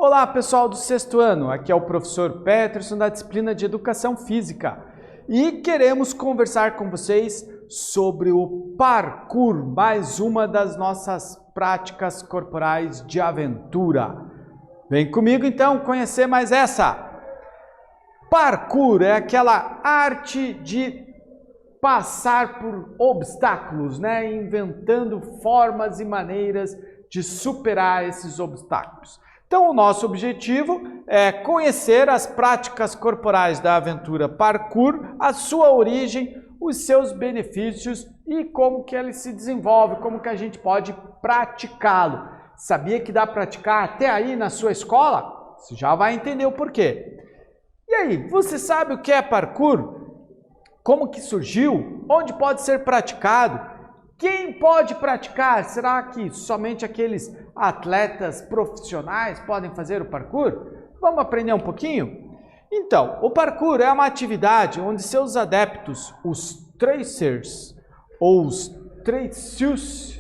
Olá pessoal do sexto ano, aqui é o professor Peterson da disciplina de Educação Física e queremos conversar com vocês sobre o parkour, mais uma das nossas práticas corporais de aventura. Vem comigo então conhecer mais essa. Parkour é aquela arte de passar por obstáculos, né? Inventando formas e maneiras de superar esses obstáculos. Então, o nosso objetivo é conhecer as práticas corporais da aventura parkour, a sua origem, os seus benefícios e como que ele se desenvolve, como que a gente pode praticá-lo. Sabia que dá para praticar até aí na sua escola? Você já vai entender o porquê. E aí, você sabe o que é parkour? Como que surgiu? Onde pode ser praticado? Quem pode praticar? Será que somente aqueles atletas profissionais podem fazer o parkour? Vamos aprender um pouquinho? Então, o parkour é uma atividade onde seus adeptos, os tracers ou os tracers,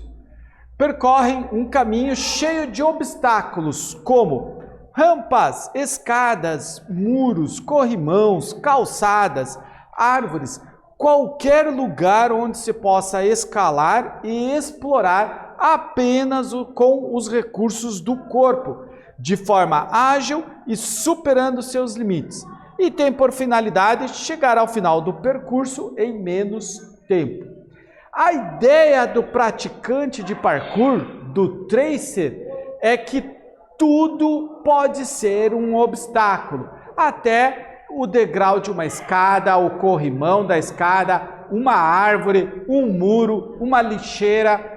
percorrem um caminho cheio de obstáculos, como rampas, escadas, muros, corrimãos, calçadas, árvores, qualquer lugar onde se possa escalar e explorar apenas com os recursos do corpo, de forma ágil e superando seus limites. E tem por finalidade chegar ao final do percurso em menos tempo. A ideia do praticante de parkour, do tracer, é que tudo pode ser um obstáculo, até o degrau de uma escada, o corrimão da escada, uma árvore, um muro, uma lixeira,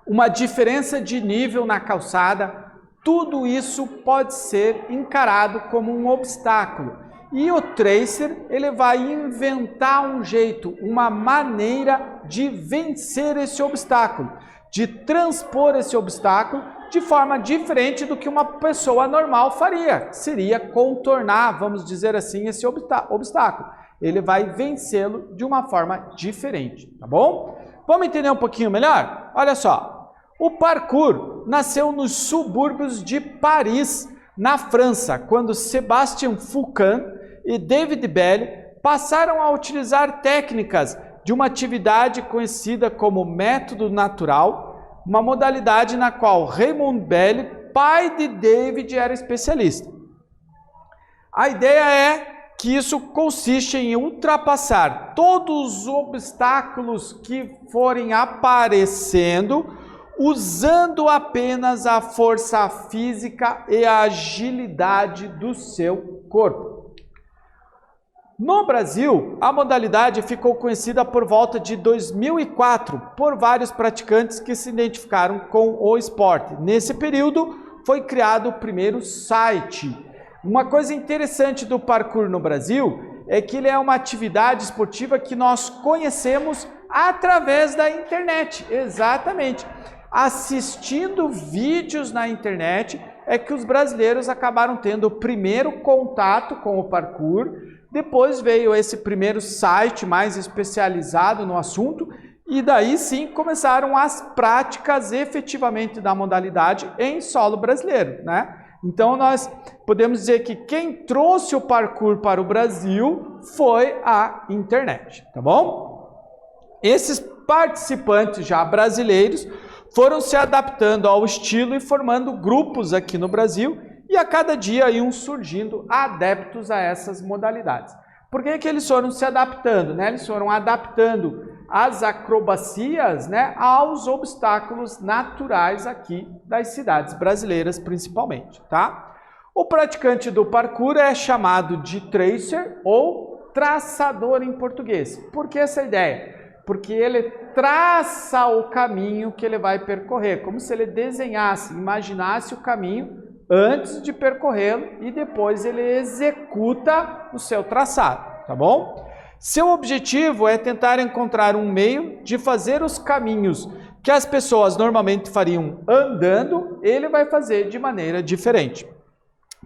uma diferença de nível na calçada, tudo isso pode ser encarado como um obstáculo. E o tracer, ele vai inventar um jeito, uma maneira de vencer esse obstáculo, de transpor esse obstáculo de forma diferente do que uma pessoa normal faria. Seria contornar, vamos dizer assim, esse obstáculo. Ele vai vencê-lo de uma forma diferente, tá bom? Vamos entender um pouquinho melhor? Olha só, o parkour nasceu nos subúrbios de Paris, na França, quando Sébastien Foucan e David Belle passaram a utilizar técnicas de uma atividade conhecida como método natural, uma modalidade na qual Raymond Belle, pai de David, era especialista. A ideia é que isso consiste em ultrapassar todos os obstáculos que forem aparecendo, usando apenas a força física e a agilidade do seu corpo. No Brasil, a modalidade ficou conhecida por volta de 2004 por vários praticantes que se identificaram com o esporte. Nesse período, foi criado o primeiro site. Uma coisa interessante do parkour no Brasil é que ele é uma atividade esportiva que nós conhecemos através da internet. Exatamente. Assistindo vídeos na internet é que os brasileiros acabaram tendo o primeiro contato com o parkour. Depois veio esse primeiro site mais especializado no assunto e daí sim começaram as práticas efetivamente da modalidade em solo brasileiro, né? Então nós podemos dizer que quem trouxe o parkour para o Brasil foi a internet, tá bom? Esses participantes já brasileiros foram se adaptando ao estilo e formando grupos aqui no Brasil, e a cada dia iam surgindo adeptos a essas modalidades. Por que eles foram se adaptando, né? Eles foram adaptando as acrobacias, né, aos obstáculos naturais aqui das cidades brasileiras, principalmente, tá? O praticante do parkour é chamado de tracer ou traçador em português. Por que essa ideia? Porque ele traça o caminho que ele vai percorrer, como se ele desenhasse, imaginasse o caminho antes de percorrê-lo e depois ele executa o seu traçado, tá bom? Seu objetivo é tentar encontrar um meio de fazer os caminhos que as pessoas normalmente fariam andando, ele vai fazer de maneira diferente.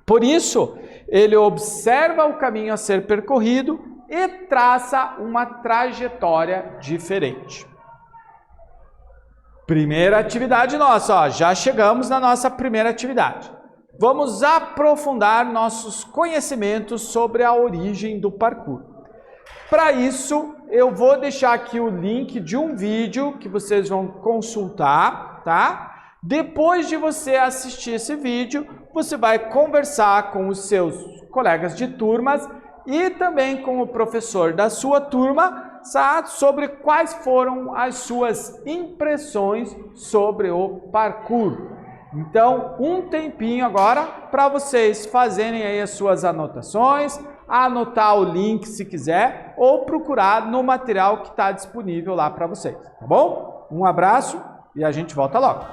Por isso, ele observa o caminho a ser percorrido e traça uma trajetória diferente. Primeira atividade nossa, ó, já chegamos na nossa primeira atividade. vamos aprofundar nossos conhecimentos sobre a origem do parkour. Para isso, eu vou deixar aqui o link de um vídeo que vocês vão consultar, tá? Depois de você assistir esse vídeo, você vai conversar com os seus colegas de turmas e também com o professor da sua turma, sabe, sobre quais foram as suas impressões sobre o parkour. Então, um tempinho agora para vocês fazerem aí as suas anotações, anotar o link se quiser ou procurar no material que está disponível lá para vocês, tá bom? Um abraço e a gente volta logo.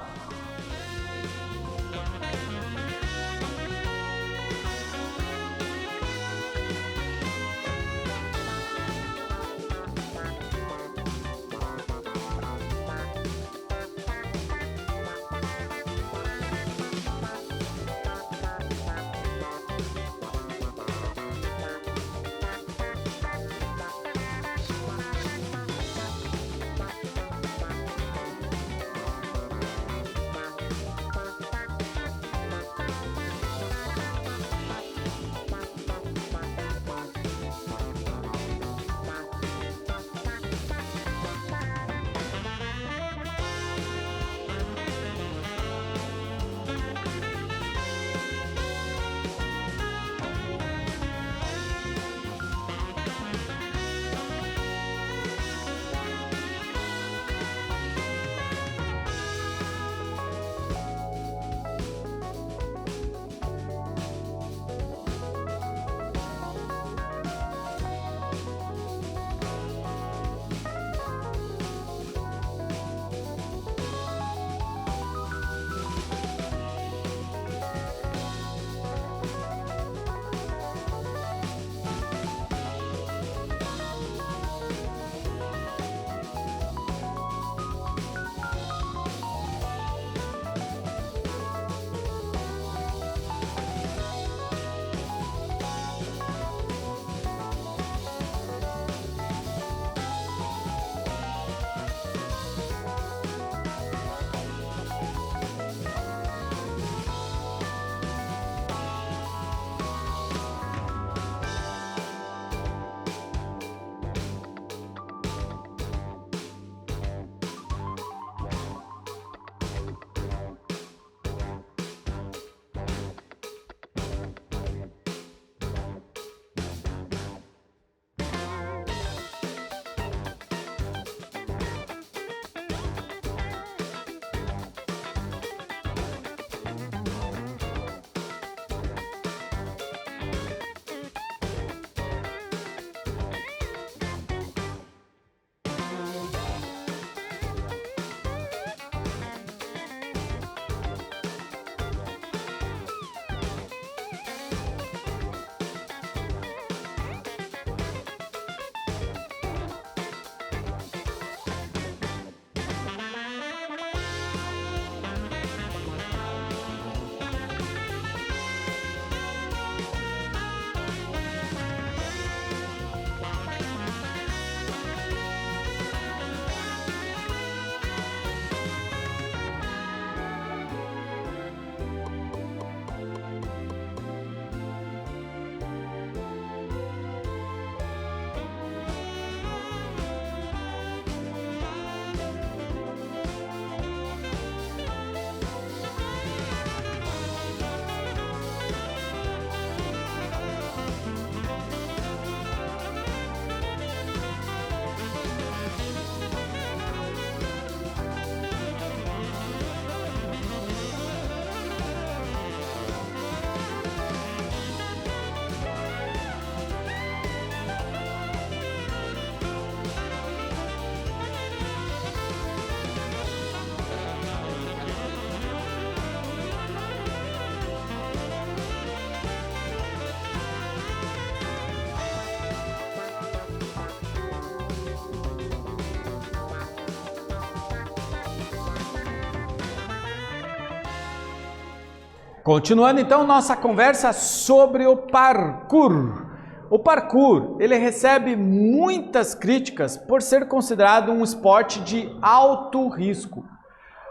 Continuando então nossa conversa sobre o parkour. O parkour, ele recebe muitas críticas por ser considerado um esporte de alto risco.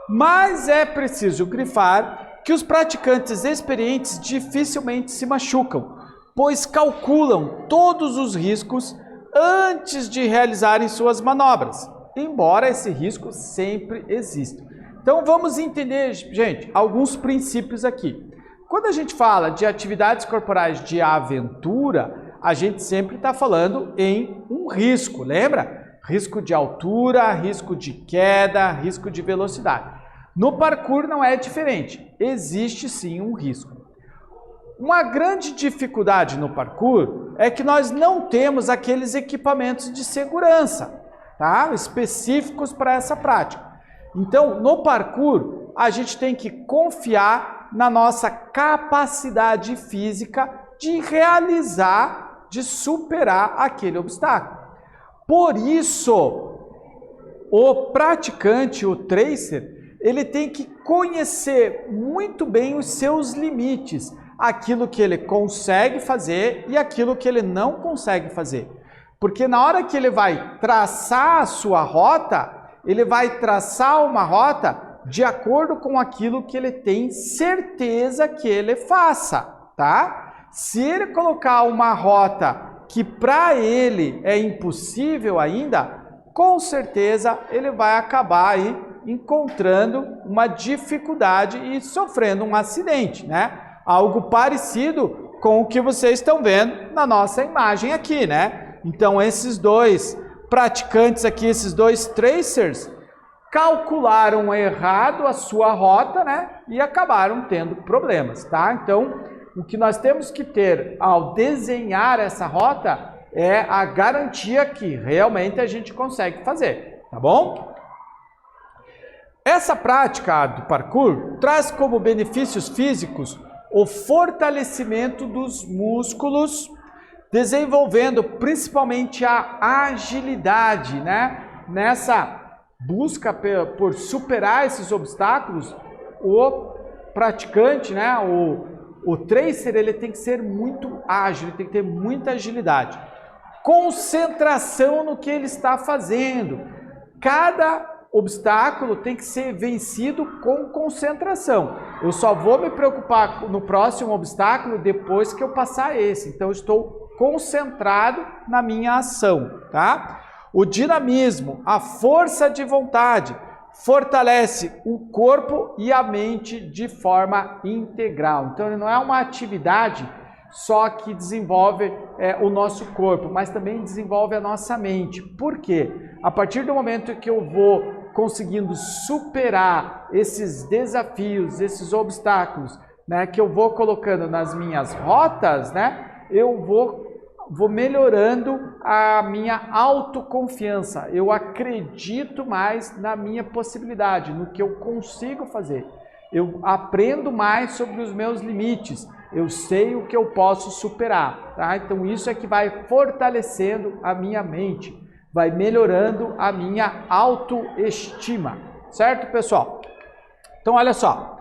Mas é preciso grifar que os praticantes experientes dificilmente se machucam, pois calculam todos os riscos antes de realizarem suas manobras, embora esse risco sempre exista. Então vamos entender, gente, alguns princípios aqui. Quando a gente fala de atividades corporais de aventura, a gente sempre está falando em um risco, lembra? Risco de altura, risco de queda, risco de velocidade. No parkour não é diferente, existe sim um risco. Uma grande dificuldade no parkour é que nós não temos aqueles equipamentos de segurança, tá? Específicos para essa prática. Então, no parkour, a gente tem que confiar na nossa capacidade física de realizar, de superar aquele obstáculo. Por isso, o praticante, o tracer, ele tem que conhecer muito bem os seus limites, aquilo que ele consegue fazer e aquilo que ele não consegue fazer. Porque na hora que ele vai traçar a sua rota, ele vai traçar uma rota de acordo com aquilo que ele tem certeza que ele faça, tá? Se ele colocar uma rota que para ele é impossível ainda, com certeza ele vai acabar aí encontrando uma dificuldade e sofrendo um acidente, né? Algo parecido com o que vocês estão vendo na nossa imagem aqui, né? Então esses dois praticantes aqui, esses dois tracers, calcularam errado a sua rota, né? E acabaram tendo problemas, tá? Então, o que nós temos que ter ao desenhar essa rota é a garantia que realmente a gente consegue fazer, tá bom? Essa prática do parkour traz como benefícios físicos o fortalecimento dos músculos, desenvolvendo principalmente a agilidade, né? Nessa busca por superar esses obstáculos, o praticante, né? O tracer, ele tem que ser muito ágil, ele tem que ter muita agilidade. Concentração no que ele está fazendo. Cada obstáculo tem que ser vencido com concentração. Eu só vou me preocupar no próximo obstáculo depois que eu passar esse. Então, eu estou concentrado na minha ação, tá? O dinamismo, a força de vontade, fortalece o corpo e a mente de forma integral. Então, ele não é uma atividade só que desenvolve o nosso corpo, mas também desenvolve a nossa mente. Por quê? A partir do momento que eu vou conseguindo superar esses desafios, esses obstáculos, né, que eu vou colocando nas minhas rotas, né, eu vou melhorando a minha autoconfiança. Eu acredito mais na minha possibilidade, no que eu consigo fazer. Eu aprendo mais sobre os meus limites. Eu sei o que eu posso superar, tá? Então isso é que vai fortalecendo a minha mente, vai melhorando a minha autoestima, certo, pessoal? Então olha só,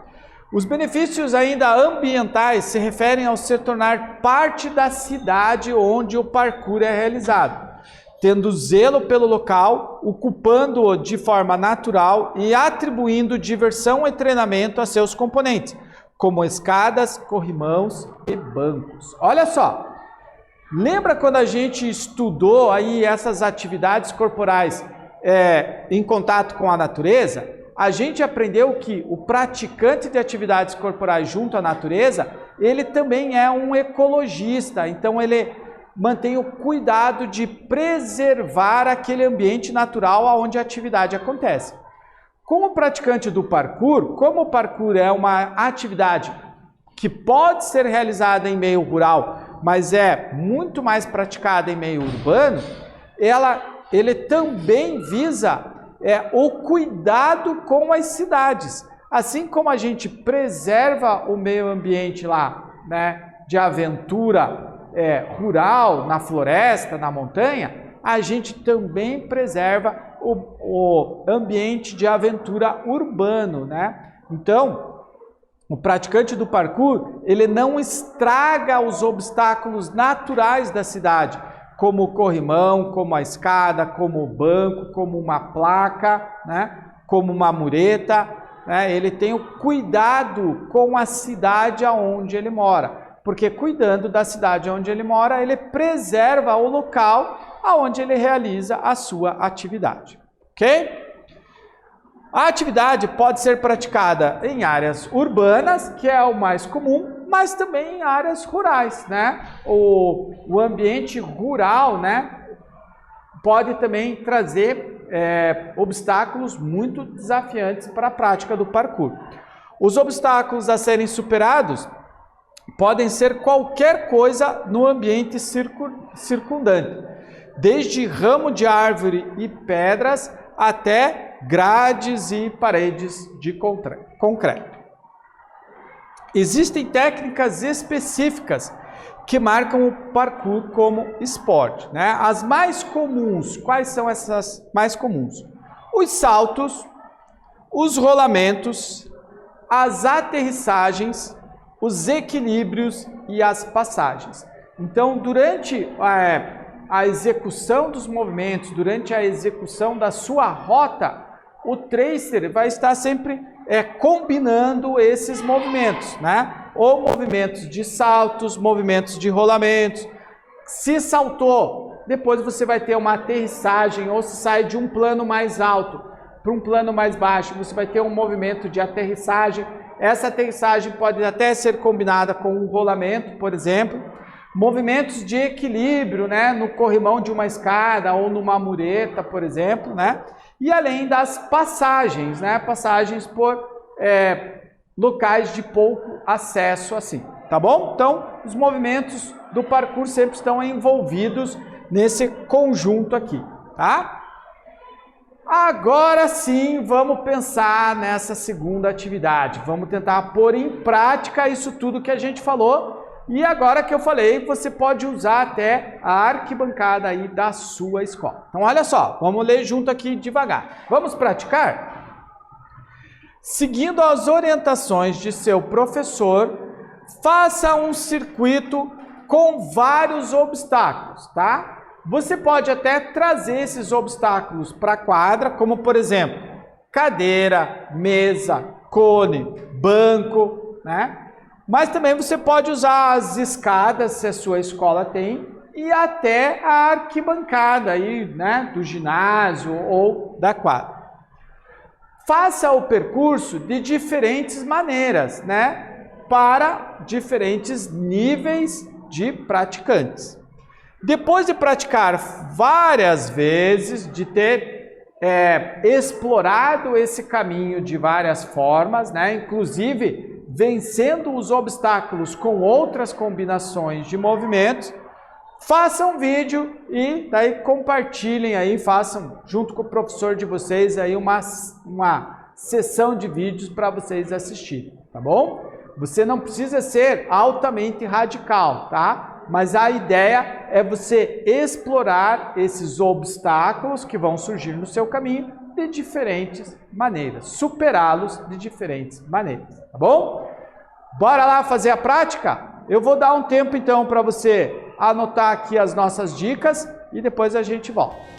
os benefícios ainda ambientais se referem ao se tornar parte da cidade onde o parkour é realizado, tendo zelo pelo local, ocupando-o de forma natural e atribuindo diversão e treinamento a seus componentes, como escadas, corrimãos e bancos. Olha só, lembra quando a gente estudou aí essas atividades corporais em contato com a natureza? A gente aprendeu que o praticante de atividades corporais junto à natureza, ele também é um ecologista, então ele mantém o cuidado de preservar aquele ambiente natural onde a atividade acontece. Como praticante do parkour, como o parkour é uma atividade que pode ser realizada em meio rural, mas é muito mais praticada em meio urbano, ele também visa o cuidado com as cidades. Assim como a gente preserva o meio ambiente lá, né, de aventura rural, na floresta, na montanha, a gente também preserva o ambiente de aventura urbano, né? Então, o praticante do parkour, ele não estraga os obstáculos naturais da cidade, como o corrimão, como a escada, como o banco, como uma placa, né? Como uma mureta. né, ele tem o cuidado com a cidade aonde ele mora, porque cuidando da cidade onde ele mora, ele preserva o local aonde ele realiza a sua atividade, ok? A atividade pode ser praticada em áreas urbanas, que é o mais comum, mas também em áreas rurais, né? O ambiente rural, né, pode também trazer obstáculos muito desafiantes para a prática do parkour. Os obstáculos a serem superados podem ser qualquer coisa no ambiente circundante, desde ramo de árvore e pedras até grades e paredes de concreto. Existem técnicas específicas que marcam o parkour como esporte, né? As mais comuns, quais são essas mais comuns? Os saltos, os rolamentos, as aterrissagens, os equilíbrios e as passagens. Então, durante a execução dos movimentos, durante a execução da sua rota, o tracer vai estar sempre combinando esses movimentos, né? Ou movimentos de saltos, movimentos de rolamentos. Se saltou, depois você vai ter uma aterrissagem, ou se sai de um plano mais alto para um plano mais baixo, você vai ter um movimento de aterrissagem. Essa aterrissagem pode até ser combinada com um rolamento, por exemplo. Movimentos de equilíbrio, né, no corrimão de uma escada ou numa mureta, por exemplo, né? E além das passagens, né, passagens por locais de pouco acesso, assim, tá bom? Então, os movimentos do parkour sempre estão envolvidos nesse conjunto aqui, tá? Agora sim, vamos pensar nessa segunda atividade. Vamos tentar pôr em prática isso tudo que a gente falou. E agora que eu falei, você pode usar até a arquibancada aí da sua escola. Então, olha só, vamos ler junto aqui devagar. Vamos praticar? Seguindo as orientações de seu professor, faça um circuito com vários obstáculos, tá? Você pode até trazer esses obstáculos para a quadra, como por exemplo, cadeira, mesa, cone, banco, né? Mas também você pode usar as escadas, se a sua escola tem, e até a arquibancada aí, né, do ginásio ou da quadra. Faça o percurso de diferentes maneiras, né, para diferentes níveis de praticantes. Depois de praticar várias vezes, de ter explorado esse caminho de várias formas, né, inclusive vencendo os obstáculos com outras combinações de movimentos, façam um vídeo e daí compartilhem aí, façam junto com o professor de vocês aí uma sessão de vídeos para vocês assistirem, tá bom? Você não precisa ser altamente radical, tá? Mas a ideia é você explorar esses obstáculos que vão surgir no seu caminho de diferentes maneiras, superá-los de diferentes maneiras, tá bom? Bora lá fazer a prática? Eu vou dar um tempo então para você anotar aqui as nossas dicas e depois a gente volta.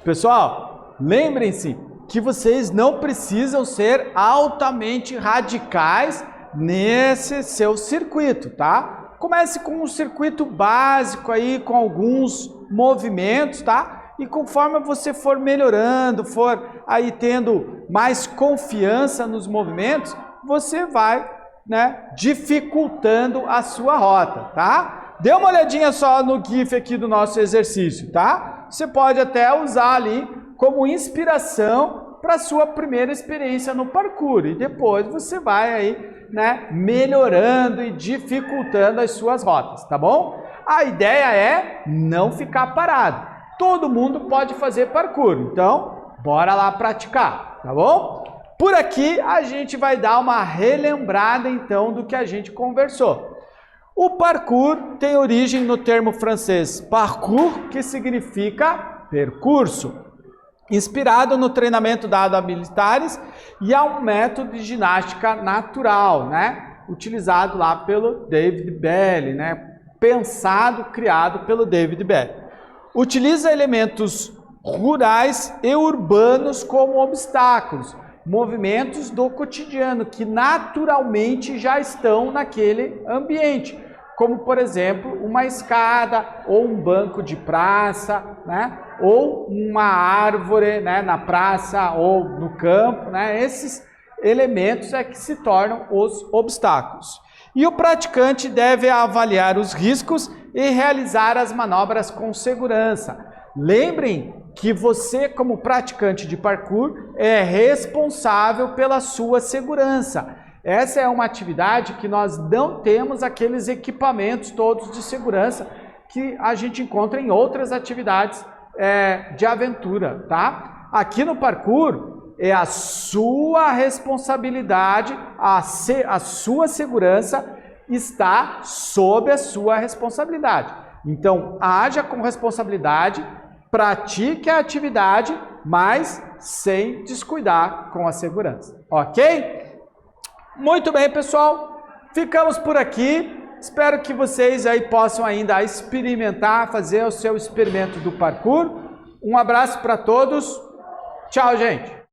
Pessoal, lembrem-se que vocês não precisam ser altamente radicais nesse seu circuito, tá? Comece com um circuito básico aí, com alguns movimentos, tá? E conforme você for melhorando, for aí tendo mais confiança nos movimentos, você vai, né, dificultando a sua rota, tá? Dê uma olhadinha só no GIF aqui do nosso exercício, tá? Você pode até usar ali como inspiração para a sua primeira experiência no parkour. E depois você vai aí, né, melhorando e dificultando as suas rotas, tá bom? A ideia é não ficar parado. Todo mundo pode fazer parkour, então bora lá praticar, tá bom? Por aqui a gente vai dar uma relembrada então do que a gente conversou. O parkour tem origem no termo francês parcours, que significa percurso, inspirado no treinamento dado a militares e a um método de ginástica natural, né? Utilizado lá pelo David Bailey, né? Pensado, criado pelo David Bailey. Utiliza elementos rurais e urbanos como obstáculos, movimentos do cotidiano que naturalmente já estão naquele ambiente, como por exemplo uma escada ou um banco de praça, né? Ou uma árvore, né, na praça ou no campo, né? Esses elementos é que se tornam os obstáculos. E o praticante deve avaliar os riscos e realizar as manobras com segurança. Lembrem que você, como praticante de parkour, é responsável pela sua segurança. Essa é uma atividade que nós não temos aqueles equipamentos todos de segurança que a gente encontra em outras atividades de aventura, tá? Aqui no parkour é a sua responsabilidade, a sua segurança está sob a sua responsabilidade. Então, haja com responsabilidade, pratique a atividade, mas sem descuidar com a segurança, ok? Muito bem, pessoal, ficamos por aqui. Espero que vocês aí possam ainda experimentar, fazer o seu experimento do parkour. Um abraço para todos. Tchau, gente!